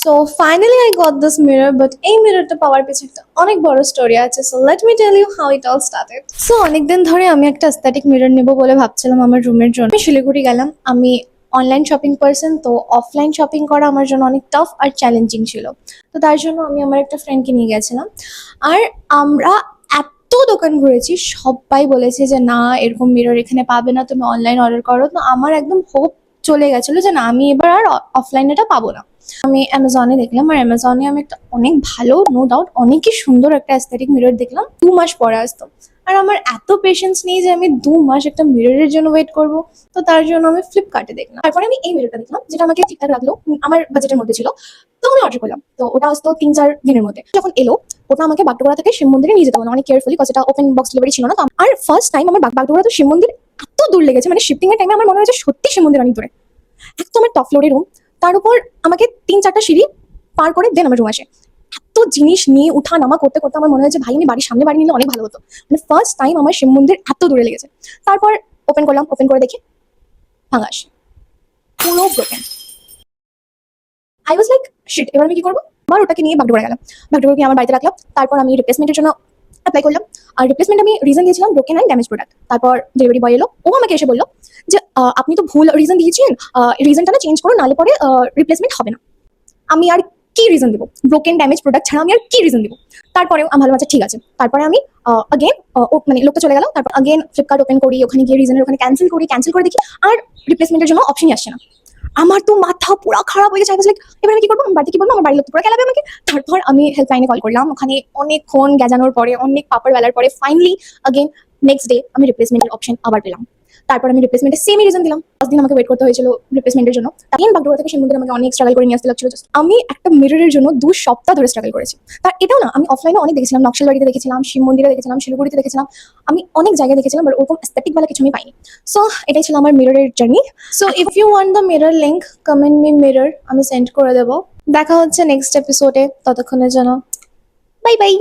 So finally I got this mirror, but এই মিররটা পাওয়ার পেছনে একটা অনেক বড় স্টোরি আছে। So let me tell you how it all started. So অনেকদিন ধরে আমি একটা aesthetic mirror নেব বলে ভাবছিলাম আমার রুমের জন্য। আমি শিলিগুড়ি গেলাম। আমি অনলাইন শপিং পারসন, তো অফলাইন শপিং করা আমার জন্য অনেক টাফ আর চ্যালেঞ্জিং ছিল। তো তার জন্য আমি আমার একটা ফ্রেন্ডকে নিয়ে গেছিলাম। আর আমরা এত দোকান ঘুরেছি, সবাই বলেছে যে না, এরকম মিরর এখানে পাবে না, তুমি অনলাইন অর্ডার করো। তো আমার একদম হোপ চলে গেছিলো যে না, আমি এবার আর অফলাইন এটা পাবো না। আমি অ্যামাজনে দেখলাম, আর অ্যামাজনে আমি একটা অনেক ভালো, নো ডাউট অনেকই সুন্দর একটা অ্যাস্থেটিক মিরর দেখলাম 2 মাস পরে আসতো। আর আমার এত পেশেন্স নেই যে আমি 2 মাস একটা মিররের জন্য ওয়েট করব। তো তার জন্য আমি ফ্লিপকার্টে দেখলাম। তারপরে আমি এই মিররটা দেখলাম, যেটা আমাকে ঠিকঠাক লাগলো, আমার বাজেটের মধ্যে ছিল। তো আমি অর্ডার করলাম। তো ওটা আসতো 3-4 দিনের মধ্যে। যখন এলো, ওটা আমাকে বাগডোগরা থেকে শিব মন্দিরে নিয়ে যেতে হলো অনেক কেয়ারফুলি, কজ এটা ওপেন বক্স ডেলিভারি ছিল না। তো আর ফার্স্ট টাইম আমার বাগডোগরা তো শিব মন্দির এত দূর লেগেছে, মানে শিফটিং এর টাইমে আমার মনে হয়েছে সত্যি শিব মন্দির অনেক দূরে। এক তো আমার টপ ফ্লোরে রুম, তার উপর আমাকে 3-4টা সিঁড়ি পার করে দেন আমার রুম আসে। এত জিনিস নিয়ে উঠা নামা করতে করতে আমার মনে হয়েছে ভাই, আমি বাড়ির সামনে বাড়ি নিলে অনেক ভালো হতো। মানে ফার্স্ট টাইম আমার শিব মন্দির এত দূরে লেগেছে। তারপর ওপেন করলাম, ওপেন করে দেখি ভাঙা আসে, পুরো broken. I was like shit, এবার আমি কি করবো? আবার ওটাকে নিয়ে বাগডোগরা গেলাম, বাগডোগরা গিয়ে আমার বাড়িতে রাখলাম। তারপর আমি রিপ্লেসমেন্টের জন্য অ্যাপ্লাই করলাম। আর রিপ্লেসমেন্ট আমি রিজন দিয়েছিলাম ব্রোকেন অ্যান্ড ড্যামেজ প্রোডাক্ট। তারপর ডেলিভারি বয় এলো, ও আমাকে এসে বললো যে আপনি তো ভুল রিজন দিয়েছেন, রিজনটা না চেঞ্জ করুন, নাহলে পরে রিপ্লেসমেন্ট হবে না। আমি আর কি রিজন দিব? ব্রোকেন ড্যামেজ প্রোডাক্ট ছাড়া আমি আর কি রিজন দিব? তারপরেও আমি ভালো, আচ্ছা ঠিক আছে। তারপরে আমি আগেন মানে লোকটা চলে গেল। তারপর আগেন ফ্লিপকার্ট ওপেন করি, ওখানে গিয়ে রিজনের ওখানে ক্যান্সেল করি, ক্যান্সেল করে দেখি আর রিপ্লেসমেন্টের জন্য অপশনই আসছে না। আমার তো মাথা পুরো খারাপ হয়ে গেছে। লাইক এবার আমি কি করবো? আমি বাড়িতে কি বলবো? আমার বাড়ির লোক পুরো খেলাবে আমাকে। তারপর আমি হেল্পলাইনে কল করলাম, ওখানে অনেকক্ষণ গেজানোর পরে, অনেক পাপড় বেলার পরে ফাইনালি আগেন নেক্সট ডে আমি রিপ্লেসমেন্টের অপশন আবার পেলাম। তারপর আমি রিপ্লেসমেন্টের সেমই রিজন দিলাম। 5 দিন আমাকে ওয়েট করতে হয়েছিল রিপ্লেসমেন্টের জন্য। তাই বাগডোগরা থেকে শিবমন্দির আমাকে অনেক স্ট্রাগল করে নিয়ে আসতে লাগছিল। আমি একটা মিররের জন্য 2 সপ্তাহ ধরে স্ট্রাগল করেছি। তার এটাও না, আমি অফলাইনে অনেক দেখেছিলাম, নকশালবাড়িতে দেখেছিলাম, শিব মন্দিরে দেখেছিলাম, শিলিগুড়িতে দেখেছিলাম, আমি অনেক জায়গায় দেখেছিলাম, বাট ওরকম অ্যাস্থেটিক वाला কিছু আমি পাইনি। সো এটাই ছিল আমার মিররের জার্নি। So if you want the mirror link, comment me mirror, আমি সেন্ড করে দেবো। দেখা হচ্ছে নেক্সট এপিসোডে, ততক্ষণের জন্য বাই বাই।